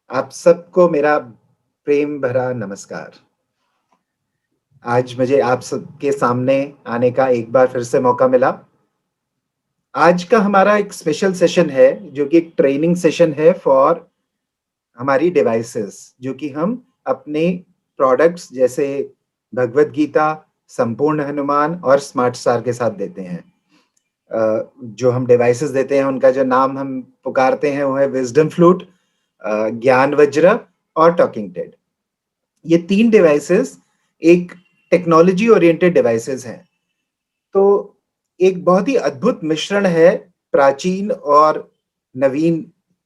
आप सबको मेरा प्रेम भरा नमस्कार। आज मुझे आप सबके सामने आने का एक बार फिर से मौका मिला। आज का हमारा एक स्पेशल सेशन है, जो कि एक ट्रेनिंग सेशन है फॉर हमारी डिवाइसेस, जो कि हम अपने प्रोडक्ट्स जैसे भगवद गीता, संपूर्ण हनुमान और स्मार्ट स्टार के साथ देते हैं। जो हम डिवाइसेस देते हैं उनका जो नाम हम पुकारते हैं वो है विजडम फ्लूट, ज्ञान वज्र और टॉकिंग टेड। ये 3 डिवाइसेस एक टेक्नोलॉजी ओरिएंटेड डिवाइसेस हैं। तो एक बहुत ही अद्भुत मिश्रण है प्राचीन और नवीन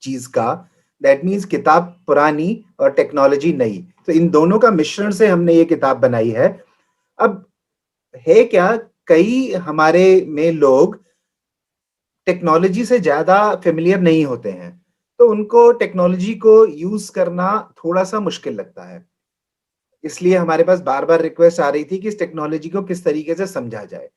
चीज का। दैट मीन्स किताब पुरानी और टेक्नोलॉजी नई। तो इन दोनों का मिश्रण से हमने ये किताब बनाई है। अब है क्या, कई हमारे में लोग टेक्नोलॉजी से ज्यादा फेमिलियर नहीं होते हैं, तो उनको टेक्नोलॉजी को यूज करना थोड़ा सा मुश्किल लगता है। इसलिए हमारे पास बार-बार रिक्वेस्ट आ रही थी कि इस टेक्नोलॉजी को किस तरीके से समझा जाए।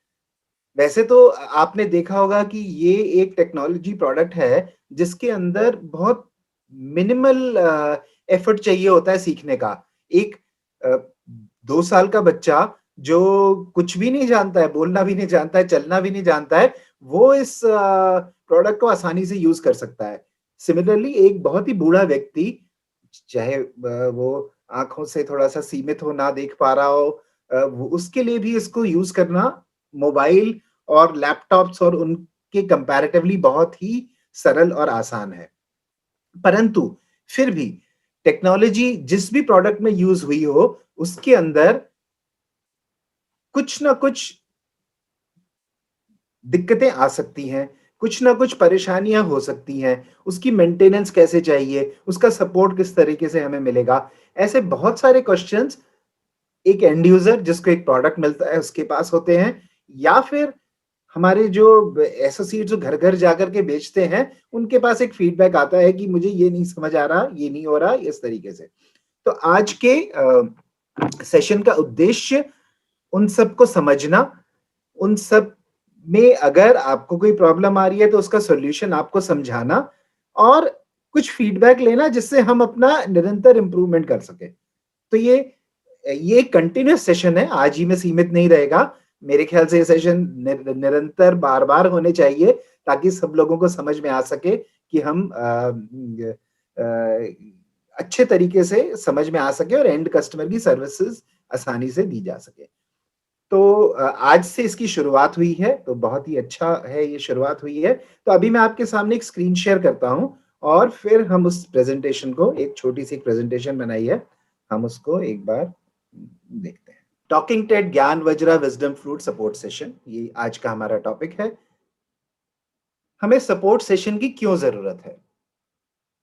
वैसे तो आपने देखा होगा कि ये एक टेक्नोलॉजी प्रोडक्ट है जिसके अंदर बहुत मिनिमल एफर्ट चाहिए होता है सीखने का। एक 2 साल का बच्चा जो कुछ भी नहीं जानता है, बोलना भी नहीं जानता है, चलना भी नहीं जानता है, वो इस प्रोडक्ट को आसानी से यूज कर सकता है। सिमिलरली एक बहुत ही बूढ़ा व्यक्ति, चाहे वो आँखों से थोड़ा-सा सीमित हो, ना देख पा रहा हो, वो उसके लिए भी इसको यूज़ करना मोबाइल और लैपटॉप्स और उनके कंपैरेटिवली बहुत ही सरल और आसान है। परंतु फिर भी टेक्नोलॉजी जिस भी प्रोडक्ट में यूज़ हुई हो, उसके अंदर कुछ ना कुछ दिक्कतें आ सकती हैं, कुछ ना कुछ परेशानियाँ हो सकती हैं, उसकी मेंटेनेंस कैसे चाहिए, उसका सपोर्ट किस तरीके से हमें मिलेगा, ऐसे बहुत सारे क्वेश्चन्स एक एंड यूज़र जिसको एक प्रोडक्ट मिलता है उसके पास होते हैं, या फिर हमारे जो एसोसिएट जो घर-घर जाकर के बेचते हैं, उनके पास एक फीडबैक आता है कि मुझे ये नहीं समझ आ रहा, ये नहीं हो रहा, इस तरीके से। तो आज के सेशन का उद्देश्य उन सबको समझना, उन सब में अगर आपको कोई प्रॉब्लम आ रही है तो उसका सॉल्यूशन आपको समझाना और कुछ फीडबैक लेना जिससे हम अपना निरंतर इम्प्रूवमेंट कर सकें। तो ये कंटिन्यूअस सेशन है, आज ही में सीमित नहीं रहेगा। मेरे ख्याल से ये सेशन निरंतर बार-बार होने चाहिए ताकि सब लोगों को समझ में आ सके कि हम अच्छे तरीके से समझ में आ सके और एंड कस्टमर की सर्विसेज आसानी से दी जा सके। तो आज से इसकी शुरुआत हुई है, तो बहुत ही अच्छा है ये शुरुआत हुई है। तो अभी मैं आपके सामने एक स्क्रीन शेयर करता हूँ और फिर हम उस प्रेज़ेंटेशन को, एक छोटी-सी प्रेज़ेंटेशन बनाई है, हम उसको एक बार देखते हैं। टॉकिंग टेड ज्ञान Vajra wisdom fruit support session, ये आज का हमारा टॉपिक है। हमें सपोर्ट सेशन की क्यों ज़रूरत है?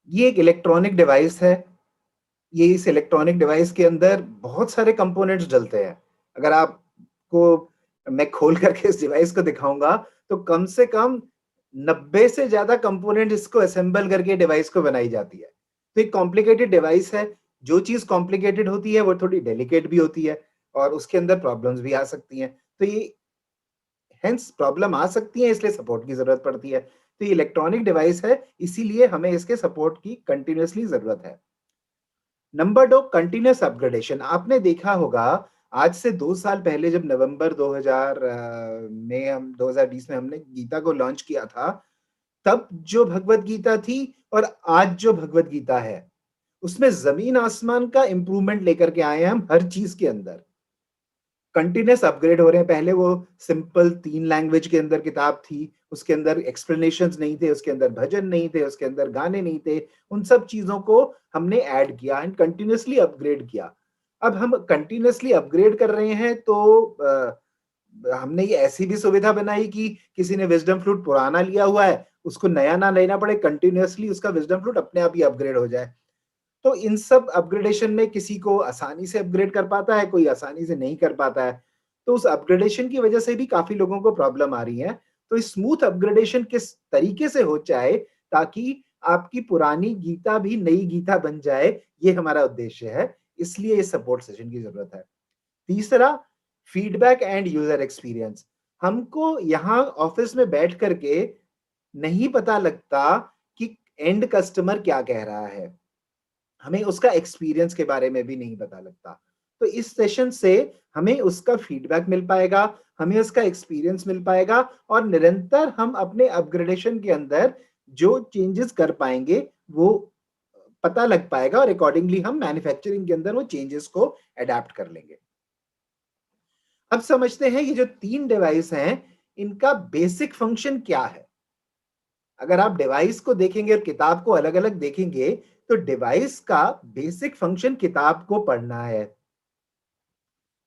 ये एक इलेक्ट्रॉनिक डिवाइस है। ये इस इलेक्ट्रॉनिक डिवाइस के अंदर बहुत सारे कंपोनेंट्स डलते हैं। अगर आपको मैं खोल करके इस डिवाइस को दिखाऊँगा, तो कम से कम 90 से ज़्यादा कंपोनेंट इसको असेंबल करके डिवाइस को बनाई जाती है। तो एक कॉम्प्लिकेटेड डिवाइस है। जो चीज़ कॉम्प्लिकेटेड होती है, वो थोड़ी डेलिकेट भी होती है और उसके अंदर प्रॉब्लम्स भी आ सकती हैं। तो ये हेंस प्रॉब्लम आ सकती है, इसलिए सपोर्ट की ज़रूरत पड़ती है। तो ये इलेक्ट्रॉनिक डिवाइस है, इसीलिए हमें इसके सपोर्ट की कंटीन्यूअसली ज़रूरत है। Number 2, continuous upgradation. आपने देखा होगा आज से 2 साल पहले जब नवंबर 2000 में हम 2020 में हमने गीता को लॉन्च किया था, तब जो भगवद गीता थी और आज जो भगवद गीता है, उसमें ज़मीन आसमान का इम्प्रूवमेंट लेकर के आए हैं हम हर चीज़ के अंदर। कंटीन्यूअस अपग्रेड हो रहे हैं। पहले वो सिंपल 3 लैंग्वेज के अंदर किताब थी, उसके अंदर एक्सप्लेनेशंस नहीं थे, उसके अंदर भजन नहीं थे, उसके अंदर गाने नहीं थे। उन सब चीज़ों को हमने ऐड किया एंड कंटीन्यूअसली अपग्रेड किया। अब हम कंटीन्यूअसली अपग्रेड कर रहे हैं तो हमने ये ऐसी भी सुविधा बनाई कि किसी ने विज़डम फ्लूट पुराना लिया हुआ है, उसको नया ना लेना पड़े, कंटीन्यूअसली उसका विज़डम फ्लूट अपने आप ही अपग्रेड हो जाए। तो इन सब अपग्रेडेशन में किसी को आसानी से अपग्रेड कर पाता है, कोई आसानी से नहीं कर पाता है। तो उस अपग्रेडेशन की वजह से भी काफ़ी लोगों को प्रॉब्लम आ रही है। तो स्मूथ अपग्रेडेशन किस तरीके से हो जाए ताकि आपकी पुरानी गीता भी नई गीता बन जाए, ये हमारा उद्देश्य है। इसलिए इस सपोर्ट सेशन की ज़रूरत है। तीसरा, फीडबैक एंड यूज़र एक्सपीरियंस। हमको यहाँ ऑफ़िस में बैठ कर के नहीं पता लगता कि एंड कस्टमर क्या कह रहा है। हमें उसका एक्सपीरियंस के बारे में भी नहीं पता लगता। तो इस सेशन से हमें उसका फीडबैक मिल पाएगा, हमें उसका एक्सपीरियंस मिल पाएगा और निरंतर हम अपने अपग्रेडेशन के अंदर जो चेंजेस कर पाएँगे, वो पता लग पाएगा और अकॉर्डिंगली हम मैन्युफैक्चरिंग के अंदर वो चेंजेस को अडैप्ट कर लेंगे। अब समझते हैं ये जो 3 डिवाइस हैं, इनका बेसिक फंक्शन क्या है? अगर आप डिवाइस को देखेंगे और किताब को अलग-अलग देखेंगे, तो डिवाइस का बेसिक फंक्शन किताब को पढ़ना है।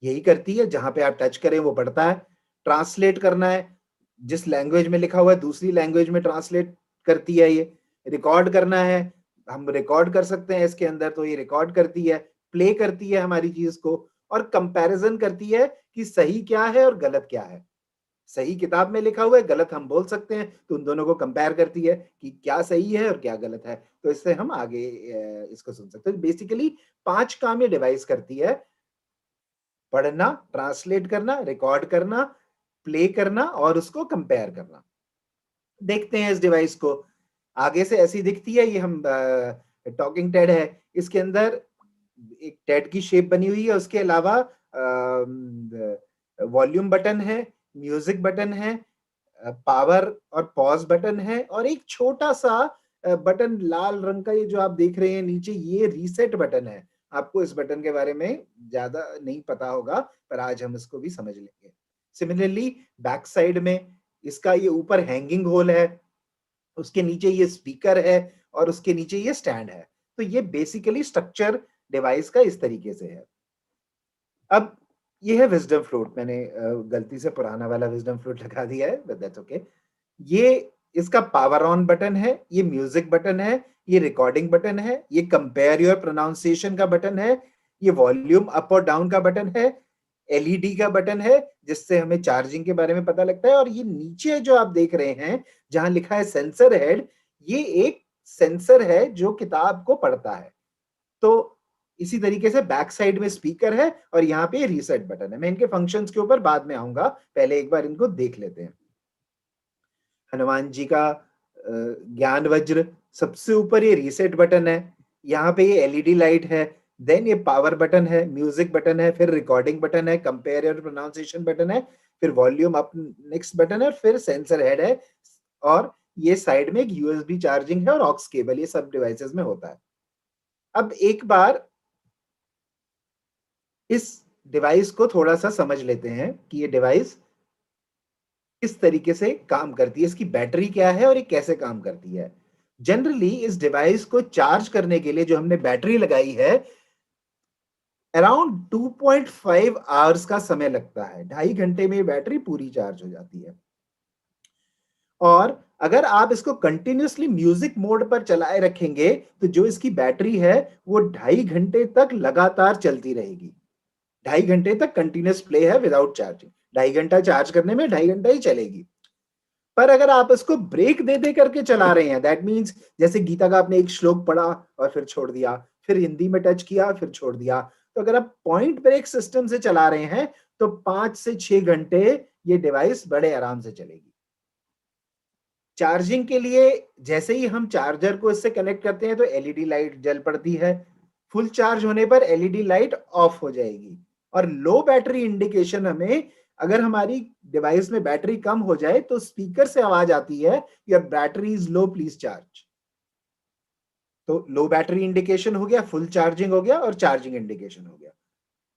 यही करती है, जहाँ पे आप टच करें वो पढ़ता है। ट्रांसलेट करना है, जिस लैंग्वेज में लिखा हुआ है दूसरी लैंग्वेज में ट्रांसलेट करती है ये। रिकॉर्ड करना है, हम रिकॉर्ड कर सकते हैं इसके अंदर तो ये रिकॉर्ड करती है। प्ले करती है हमारी चीज़ को और कंपैरिज़न करती है कि सही क्या है और गलत क्या है। सही किताब में लिखा हुआ है, गलत हम बोल सकते हैं, तो उन दोनों को कंपेयर करती है कि क्या सही है और क्या गलत है। तो इससे हम आगे इसको सुन सकते हैं। बेसिकली 5 काम ये डिवाइस करती है, पढ़ना, ट्रांसलेट करना, रिकॉर्ड करना, प्ले करना और उसको कंपेयर करना। देखते हैं इस डिवाइस को। आगे से ऐसी दिखती है, ये हम टॉकिंग टेड है। इसके अंदर एक टेड की शेप बनी हुई है, उसके अलावा वॉल्यूम बटन है, म्यूजिक बटन है, पावर और पॉज बटन है और एक छोटा-सा बटन लाल रंग का ये जो आप देख रहे हैं नीचे, ये रीसेट बटन है। आपको इस बटन के बारे में ज़्यादा नहीं पता होगा, पर आज हम इसको भी समझ लेंगे। सिमिलरली बैक साइड में इसका ये ऊपर हैंगिंग होल है, उसके नीचे ये स्पीकर है और उसके नीचे ये स्टैंड है। तो ये बेसिकली स्ट्रक्चर डिवाइस का इस तरीके से है। अब ये है विज़डम फ्लूट, मैंने गलती से पुराना वाला विज़डम फ्लूट लगा दिया है, बट दैट्स ओके। ये इसका पावर ऑन बटन है, ये म्यूजिक बटन है, ये रिकॉर्डिंग बटन है, ये कंपेयर योर प्रोनाउंसिएशन का बटन है, ये वॉल्यूम अप और डाउन का बटन है, एलईडी का बटन है, जिससे हमें चार्जिंग के बारे में पता लगता है और ये नीचे जो आप देख रहे हैं, जहां लिखा है सेंसर हेड, ये एक सेंसर है जो किताब को पढ़ता है। तो इसी तरीके से बैक साइड में स्पीकर है और यहाँ पे रीसेट बटन है। मैं इनके फंक्शंस के ऊपर बाद में आऊँगा, पहले एक बार इनको देख लेते हैं। हनुमान जी का ज्ञान वज्र, सबसे ऊपर ये रीसेट बटन है, यहाँ पे ये एलईडी लाइट है, देन ये पावर बटन है, म्यूजिक बटन है, फिर रिकॉर्डिंग बटन है, कंपेयर योर प्रोनाउंसिएशन बटन है, फिर वॉल्यूम अप नेक्स्ट बटन है, फिर सेंसर हेड है और ये साइड में एक यूएसबी चार्जिंग है और ऑक्स केबल, ये सब डिवाइसेस में होता है। अब एक बार इस डिवाइस को थोड़ा-सा समझ लेते हैं कि ये डिवाइस किस तरीके से काम करती है, इसकी बैटरी क्या है और ये कैसे काम करती है। जनरली इस डिवाइस को चार्ज करने के लिए जो हमने बैटरी लगाई है, अराउंड 2.5 आवर्स का समय लगता है। 2.5 घंटे में ये बैटरी पूरी चार्ज हो जाती है। और अगर आप इसको कंटिन्यूअसली म्यूजिक मोड पर चलाए रखेंगे, तो जो इसकी बैटरी है, वो 2.5 घंटे तक लगातार चलती रहेगी। 2.5 घंटे तक कंटिन्यूअस प्ले है विदाउट चार्जिंग। 2.5 घंटा चार्ज करने में 2.5 घंटा ही चलेगी। पर अगर आप इसको ब्रेक दे करके चला रहे हैं, दैट मीन्स जैसे गीता का आपने एक श्लोक पढ़ा और फिर छोड़ दिया, फिर हिंदी में टच किया, फिर छोड़ दिया। तो अगर आप पॉइंट ब्रेक सिस्टम से चला रहे हैं, तो 5 से 6 घंटे ये डिवाइस बड़े आराम से चलेगी। चार्जिंग के लिए जैसे ही हम चार्जर को इससे कनेक्ट करते हैं, तो एलईडी लाइट जल पड़ती है। फुल चार्ज होने पर एलईडी लाइट ऑफ हो जाएगी और लो बैटरी इंडिकेशन हमें, अगर हमारी डिवाइस में बैटरी कम हो जाए तो स्पीकर से आवाज आती है, your battery is low, please charge. तो लो बैटरी इंडिकेशन हो गया, फुल चार्जिंग हो गया और चार्जिंग इंडिकेशन हो गया।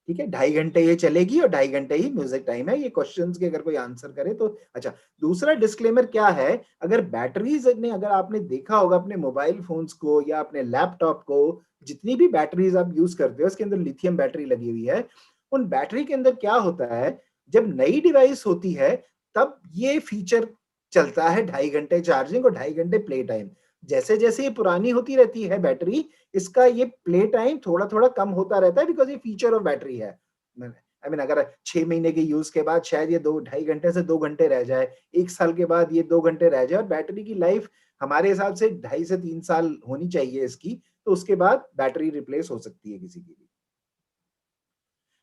ठीक है, 2.5 घंटे ये चलेगी और 2.5 घंटे ही म्यूजिक टाइम है। ये क्वेश्चंस के अगर कोई आंसर करे तो अच्छा। दूसरा डिस्क्लेमर क्या है, अगर बैटरीज ने, अगर आपने देखा होगा अपने मोबाइल फोन्स को या अपने लैपटॉप को, जितनी भी बैटरीज आप यूज करते हो उसके अंदर लिथियम बैटरी लगी हुई है। उन बैटरी के अंदर क्या होता है, जब नई डिवाइस होती है तब ये फीचर चलता है 2.5 घंटे चार्जिंग और 2.5 घंटे प्ले टाइम। जैसे जैसे ये पुरानी होती रहती है बैटरी, इसका ये प्ले टाइम थोड़ा-थोड़ा कम होता रहता है, बिकॉज़ ये फीचर ऑफ बैटरी है। आई मीन अगर 6 महीने के यूज़ के बाद शायद ये 2 2.5 घंटे से 2 घंटे रह जाए, 1 साल के बाद ये 2 घंटे रह जाए और बैटरी की लाइफ हमारे हिसाब से 2.5 से 3 साल होनी चाहिए इसकी, तो उसके बाद बैटरी रिप्लेस हो सकती है किसी की भी।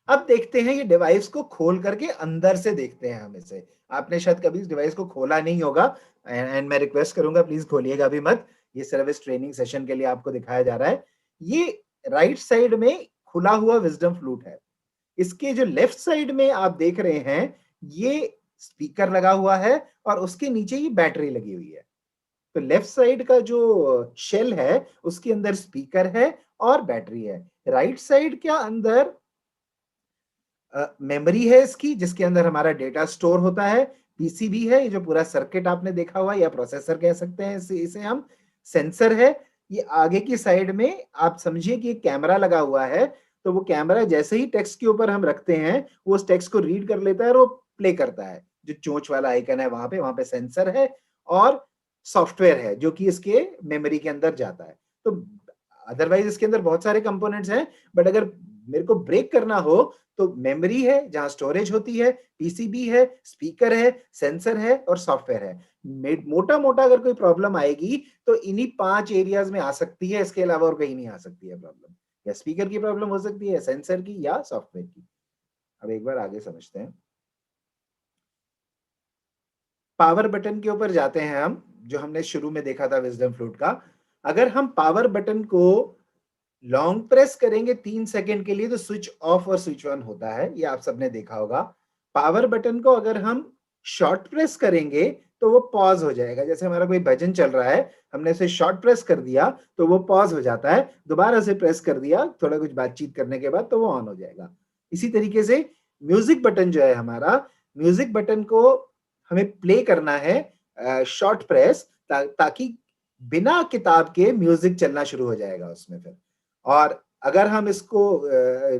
अब देखते हैं ये डिवाइस को खोल करके अंदर से देखते हैं हम इसे। आपने शायद कभी इस डिवाइस को खोला नहीं होगा एंड मैं रिक्वेस्ट करूँगा प्लीज़ खोलिएगा भी मत। ये सिर्फ इस ट्रेनिंग सेशन के लिए आपको दिखाया जा रहा है। ये राइट साइड में खुला हुआ विज़डम फ्लूट है। इसके जो लेफ्ट साइड में आप देख रहे हैं, ये स्पीकर लगा हुआ है और उसके नीचे ये बैटरी लगी हुई है। तो लेफ्ट साइड का जो शेल है, उसके अंदर स्पीकर है और बैटरी है। राइट साइड के अंदर मेमोरी है इसकी, जिसके अंदर हमारा डेटा स्टोर होता है। पीसीबी है, ये जो पूरा सर्किट आपने देखा हुआ है, या प्रोसेसर कह सकते हैं इसे हम। सेंसर है, ये आगे की साइड में आप समझिए कि एक कैमरा लगा हुआ है, तो वो कैमरा जैसे ही टेक्स्ट के ऊपर हम रखते हैं, वो उस टेक्स्ट को रीड कर लेता है और वो प्ले करता है। जो चोंच वाला आइकन है वहाँ पे सेंसर है और सॉफ्टवेयर है, जो कि इसके मेमोरी के अंदर जाता है। तो अदरवाइज़ इसके अंदर बहुत सारे कंपोनेंट्स हैं, बट अगर मेरे को ब्रेक करना हो, तो मेमोरी है जहां स्टोरेज होती है, पीसीबी है, स्पीकर है, सेंसर है और सॉफ्टवेयर है। मोटा मोटा अगर कोई प्रॉब्लम आएगी तो इन्हीं 5 एरियाज में आ सकती है, इसके अलावा और कहीं नहीं आ सकती है प्रॉब्लम। या स्पीकर की प्रॉब्लम हो सकती है, सेंसर की या सॉफ्टवेयर की। अब एक बार आगे समझते हैं। पावर बटन के ऊपर जाते हैं हम, जो हमने शुरू में देखा था विजडम फ्लूट का। अगर हम पावर बटन को लॉन्ग प्रेस करेंगे 3 सेकंड के लिए, तो स्विच ऑफ और स्विच ऑन होता है, ये आप सबने देखा होगा। पावर बटन को अगर हम शॉर्ट प्रेस करेंगे, तो वो पॉज हो जाएगा। जैसे हमारा कोई भजन चल रहा है, हमने उसे शॉर्ट प्रेस कर दिया तो वो पॉज हो जाता है, दोबारा से प्रेस कर दिया थोड़ा कुछ बातचीत करने के बाद, तो वो ऑन हो जाएगा। इसी तरीके से म्यूजिक बटन जो है हमारा, म्यूजिक बटन को हमें प्ले करना है शॉर्ट प्रेस, ताकि बिना किताब के म्यूजिक चलना शुरू हो जाएगा उसमें फिर। और अगर हम इसको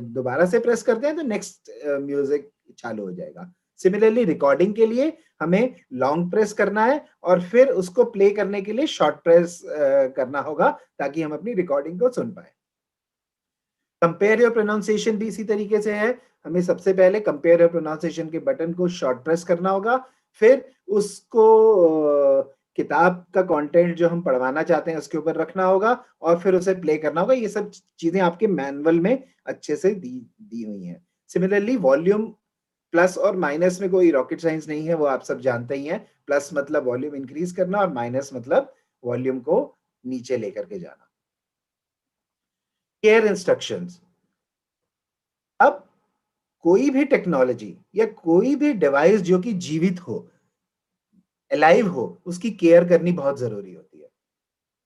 दोबारा से प्रेस करते हैं, तो नेक्स्ट म्यूजिक चालू हो जाएगा। सिमिलरली रिकॉर्डिंग के लिए हमें लॉन्ग प्रेस करना है और फिर उसको प्ले करने के लिए शॉर्ट प्रेस करना होगा, ताकि हम अपनी रिकॉर्डिंग को सुन पाए। कंपेयर योर प्रोनाउंसिएशन भी इसी तरीके से है। हमें सबसे पहले कंपेयर योर प्रोनाउंसिएशन के बटन को शॉर्ट प्रेस करना होगा, फिर उसको किताब का कंटेंट जो हम पढ़वाना चाहते हैं उसके ऊपर रखना होगा और फिर उसे प्ले करना होगा। ये सब चीजें आपके मैनुअल में अच्छे से दी हुई हैं। सिमिलरली वॉल्यूम प्लस और माइनस में कोई रॉकेट साइंस नहीं है, वो आप सब जानते ही हैं। प्लस मतलब वॉल्यूम इंक्रीज करना और माइनस मतलब वॉल्यूम को नीचे लेकर के जाना। Care instructions. अब कोई भी टेक्नोलॉजी या कोई भी डिवाइस जो कि जीवित हो, अलाइव हो, उसकी केयर करनी बहुत जरूरी होती है।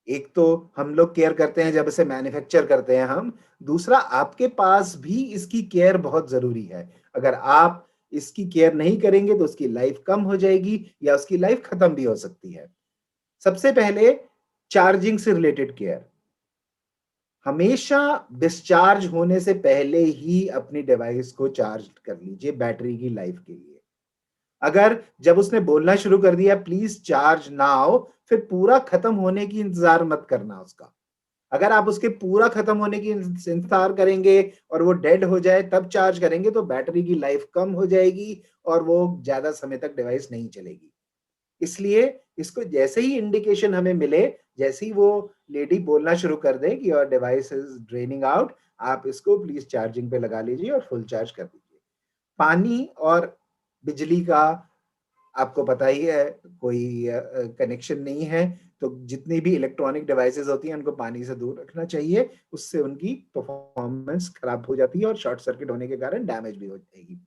एक तो हम लोग केयर करते हैं जब इसे मैन्युफैक्चर करते हैं हम, दूसरा आपके पास भी इसकी केयर बहुत जरूरी है। अगर आप इसकी केयर नहीं करेंगे तो उसकी लाइफ कम हो जाएगी या उसकी लाइफ खत्म भी हो सकती है। सबसे पहले चार्जिंग से रिलेटेड केयर। हमेशा डिस्चार्ज होने से पहले ही अपनी डिवाइस को चार्ज कर लीजिए बैटरी की लाइफ के लिए। अगर जब उसने बोलना शुरू कर दिया प्लीज चार्ज नाउ, फिर पूरा खत्म होने की इंतजार मत करना उसका। अगर आप उसके पूरा खत्म होने की इंतजार करेंगे और वो डेड हो जाए तब चार्ज करेंगे, तो बैटरी की लाइफ कम हो जाएगी और वो ज्यादा समय तक डिवाइस नहीं चलेगी। इसलिए इसको जैसे ही इंडिकेशन हमें मिले, जैसे ही वो लेडी बोलना शुरू कर दे कि your device is draining out, आप इसको प्लीज चार्जिंग पे लगा लीजिए और फुल चार्ज कर दीजिए। पानी और बिजली का आपको पता ही है, कोई कनेक्शन नहीं है, तो जितनी भी इलेक्ट्रॉनिक डिवाइसेस होती हैं उनको पानी से दूर रखना चाहिए। उससे उनकी परफॉर्मेंस खराब हो जाती है और शॉर्ट सर्किट होने के कारण डैमेज भी हो जाएगी।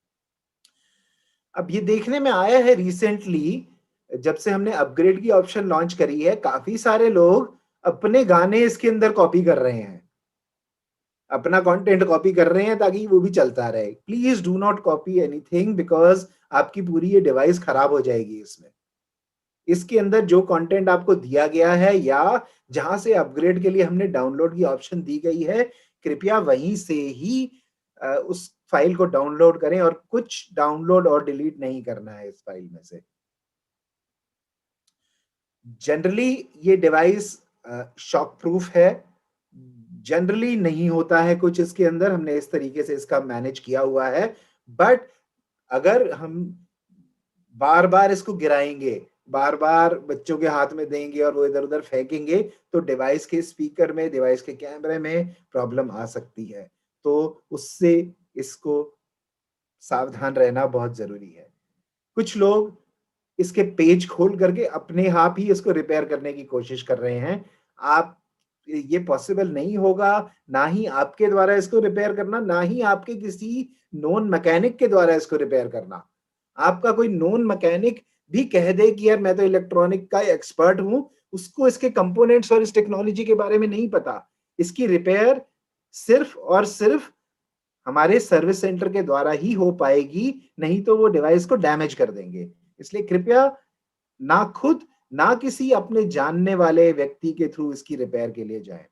अब ये देखने में आया है रिसेंटली, जब से हमने अपग्रेड की ऑप्शन लॉन्च करी है, काफी सारे लोग अपने गाने इसके अंदर कॉपी कर रहे हैं, अपना कंटेंट कॉपी कर रहे हैं ताकि वो भी चलता रहे। Please do not copy anything, because आपकी पूरी ये डिवाइस खराब हो जाएगी। इसमें इसके अंदर जो कंटेंट आपको दिया गया है या जहां से अपग्रेड के लिए हमने डाउनलोड की ऑप्शन दी गई है, कृपया वहीं से ही उस फाइल को डाउनलोड करें और कुछ डाउनलोड और डिलीट नहीं करना है इस फाइल में से। जनरली ये डिवाइस शॉक प्रूफ है। जनरली नहीं होता है कुछ इसके अंदर, हमने इस तरीके से इसका मैनेज किया हुआ है। बट अगर हम बार बार इसको गिराएंगे, बार बार बच्चों के हाथ में देंगे और वो इधर उधर फेंकेंगे, तो डिवाइस के स्पीकर में, डिवाइस के कैमरे में प्रॉब्लम आ सकती है। तो उससे इसको सावधान रहना बहुत जरूरी है। कुछ लोग इसके पेज खोल करके अपने आप ही इसको रिपेयर करने की कोशिश कर रहे हैं। आप ये पॉसिबल नहीं होगा, ना ही आपके द्वारा इसको रिपेयर करना, ना ही आपके किसी नोन मैकेनिक के द्वारा इसको रिपेयर करना। आपका कोई नोन मैकेनिक भी कह दे कि यार मैं तो इलेक्ट्रॉनिक का एक्सपर्ट हूं, उसको इसके कंपोनेंट्स और इस टेक्नोलॉजी के बारे में नहीं पता। इसकी रिपेयर सिर्फ और सिर्फ हमारे सर्विस सेंटर के द्वारा ही हो पाएगी, नहीं तो वो डिवाइस को डैमेज कर देंगे। इसलिए कृपया ना खुद ना किसी अपने जानने वाले व्यक्ति के थ्रू इसकी रिपेयर के लिए जाएं।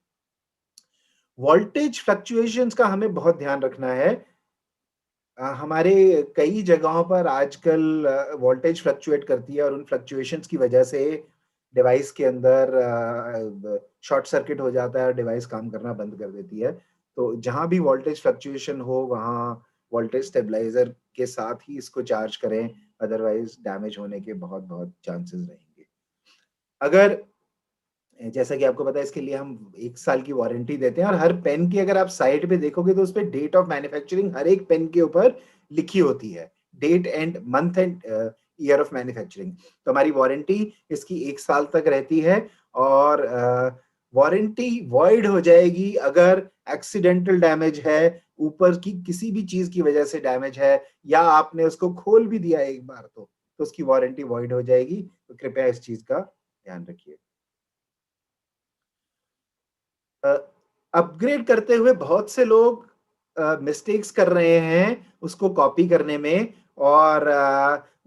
वोल्टेज फ्लक्चुएशंस का हमें बहुत ध्यान रखना है। हमारे कई जगहों पर आजकल वोल्टेज फ्लक्चुएट करती है और उन फ्लक्चुएशंस की वजह से डिवाइस के अंदर शॉर्ट सर्किट हो जाता है और डिवाइस काम करना बंद कर देती है। तो जहां भी वोल्टेज फ्लक्चुएशन हो वहां वोल्टेज स्टेबलाइजर के साथ ही इसको चार्ज करें, अदरवाइज डैमेज होने के बहुत बहुत चांसेस रहेंगे। अगर जैसा कि आपको पता है इसके लिए हम 1 साल की वारंटी देते हैं और हर पेन की अगर आप साइड पे देखोगे तो उस पे डेट ऑफ मैन्युफैक्चरिंग हर एक पेन के ऊपर लिखी होती है, date and month and year of manufacturing. तो हमारी वारंटी इसकी 1 साल तक रहती है और वारंटी वॉइड हो जाएगी अगर एक्सीडेंटल डैमेज है, ऊपर की किसी भी चीज की वजह से डैमेज है या आपने उसको खोल भी दिया एक बार तो उसकी वारंटी वॉइड हो जाएगी। तो कृपया इस चीज का ध्यान रखिए। अपग्रेड करते हुए बहुत से लोग मिस्टेक्स कर रहे हैं उसको कॉपी करने में और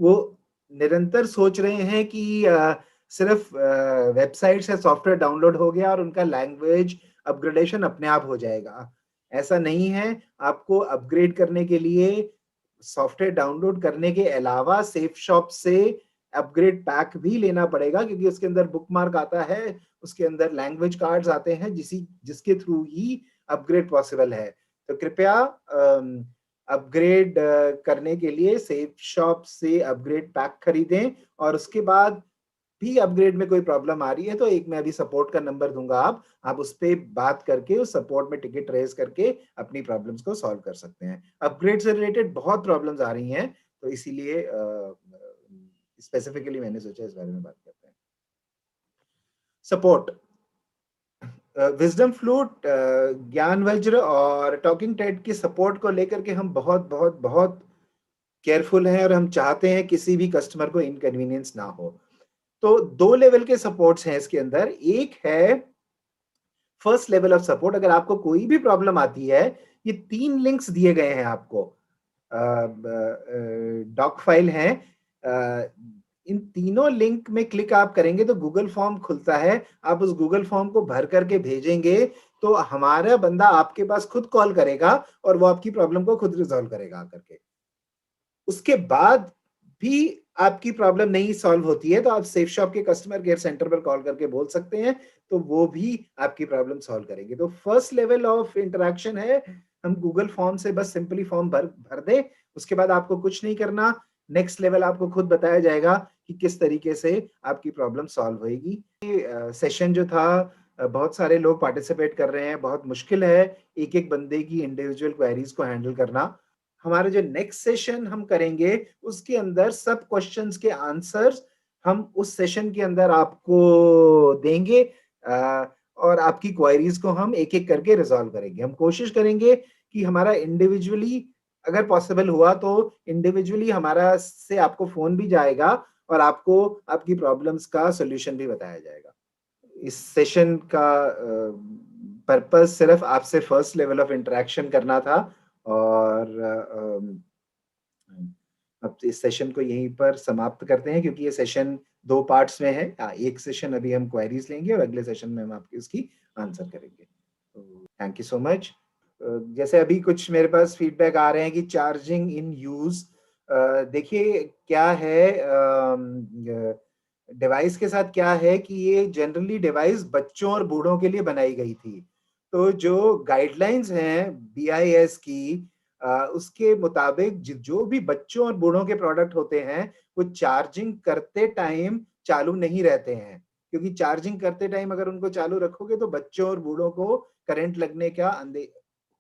वो निरंतर सोच रहे हैं कि सिर्फ वेबसाइट से सॉफ्टवेयर डाउनलोड हो गया और उनका लैंग्वेज अपग्रेडेशन अपने आप हो जाएगा। ऐसा नहीं है। आपको अपग्रेड करने के लिए सॉफ्टवेयर डाउनलोड करने के अलावा सेफ शॉप से अपग्रेड पैक भी लेना पड़ेगा, क्योंकि उसके अंदर बुकमार्क आता है, उसके अंदर लैंग्वेज कार्ड्स आते हैं जिसके थ्रू ही अपग्रेड पॉसिबल है। तो कृपया अपग्रेड करने के लिए सेफ शॉप से अपग्रेड पैक खरीदें और उसके बाद भी अपग्रेड में कोई प्रॉब्लम आ रही है तो एक मैं अभी सपोर्ट का नंबर दूंगा, आप उस पर बात करके उस सपोर्ट में टिकट रेज करके अपनी प्रॉब्लम्स को सॉल्व कर सकते हैं। अपग्रेड से रिलेटेड बहुत प्रॉब्लम्स आ रही हैं तो इसीलिए स्पेसिफिकली मैंने सोचा इस बारे में बात करते हैं। सपोर्ट, विजडम फ्लूट, ज्ञान वज्र और टॉकिंग टेड की सपोर्ट को लेकर के हम बहुत बहुत बहुत केयरफुल हैं और हम चाहते हैं किसी भी कस्टमर को इनकन्वीनियंस ना हो। तो 2 लेवल के सपोर्ट्स हैं इसके अंदर। एक है फर्स्ट लेवल ऑफ सपोर्ट। अगर आपको कोई भी प्रॉब्लम आती है, ये 3 लिंक्स दिए गए हैं आपको, डॉक फाइल है, इन तीनों लिंक में क्लिक आप करेंगे तो गूगल फॉर्म खुलता है। आप उस गूगल फॉर्म को भर करके भेजेंगे तो हमारा बंदा आपके पास खुद कॉल करेगा और वो आपकी प्रॉब्लम को खुद रिजॉल्व करेगा करके। उसके बाद भी आपकी प्रॉब्लम नहीं सॉल्व होती है तो आप सेफ शॉप के कस्टमर केयर सेंटर पर कॉल करके बोल सकते हैं, तो वो भी आपकी प्रॉब्लम सॉल्व करेंगे। तो फर्स्ट लेवल ऑफ इंटरेक्शन है, हम गूगल फॉर्म से बस सिंपली फॉर्म भर दें, उसके बाद आपको कुछ नहीं करना। नेक्स्ट लेवल आपको खुद बताया जाएगा कि किस तरीके से आपकी प्रॉब्लम सॉल्व होगी। सेशन जो था, बहुत सारे लोग पार्टिसिपेट कर रहे हैं, बहुत मुश्किल है एक एक बंदे की इंडिविजुअल क्वेरीज को हैंडल करना। हमारे जो नेक्स्ट सेशन हम करेंगे उसके अंदर सब क्वेश्चंस के आंसर्स हम उस सेशन के अंदर आपको देंगे और आपकी क्वेरीज को हम एक एक करके रिजॉल्व करेंगे। हम कोशिश करेंगे कि हमारा इंडिविजुअली अगर पॉसिबल हुआ तो इंडिविजुअली हमारा से आपको फोन भी जाएगा और आपको आपकी प्रॉब्लम्स का सॉल्यूशन भी बताया जाएगा। इस सेशन का पर्पस सिर्फ आपसे फर्स्ट लेवल ऑफ इंटरेक्शन करना था और अब इस सेशन को यहीं पर समाप्त करते हैं, क्योंकि ये सेशन 2 पार्ट्स में है। एक सेशन अभी हम क्वेरीज लेंगे और अगले सेशन में हम आपकी उसकी आंसर करेंगे। तो थैंक यू सो मच। जैसे अभी कुछ मेरे पास फीडबैक आ रहे हैं कि चार्जिंग इन यूज, देखिए क्या है, डिवाइस के साथ क्या है कि ये जनरली डिवाइस बच्चों और बूढ़ों के लिए बनाई गई थी। तो जो गाइडलाइंस हैं BIS की, उसके मुताबिक जो भी बच्चों और बूढ़ों के प्रोडक्ट होते हैं वो चार्जिंग करते टाइम चालू नहीं रहते हैं, क्योंकि चार्जिंग करते टाइम अगर उनको चालू रखोगे तो बच्चों और बूढ़ों को करंट लगने का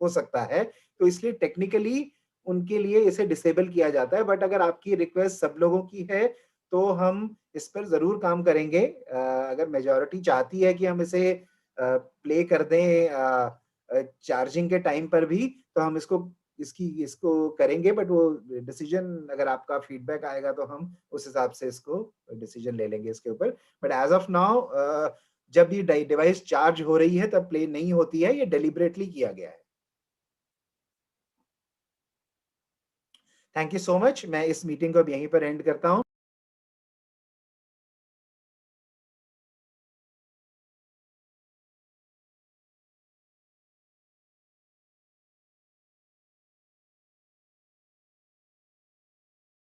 हो सकता है। तो इसलिए टेक्निकली उनके लिए इसे डिसेबल किया जाता है। बट अगर आपकी रिक्वेस्ट सब लोगों की है तो हम इस पर जरूर काम करेंगे। अगर मेजॉरिटी चाहती है कि हम इसे प्ले कर दें चार्जिंग के टाइम पर भी, तो हम इसको करेंगे, बट वो डिसीजन अगर आपका फीडबैक आएगा तो हम उस हिसाब से इसको डिसीजन ले लेंगे इसके ऊपर। बट एज ऑफ नाउ जब ये डिवाइस चार्ज हो रही है तब प्ले नहीं होती है, ये डेलिबरेटली किया गया है। Thank you so much. मैं इस मीटिंग को अब यहीं पर एंड करता हूँ।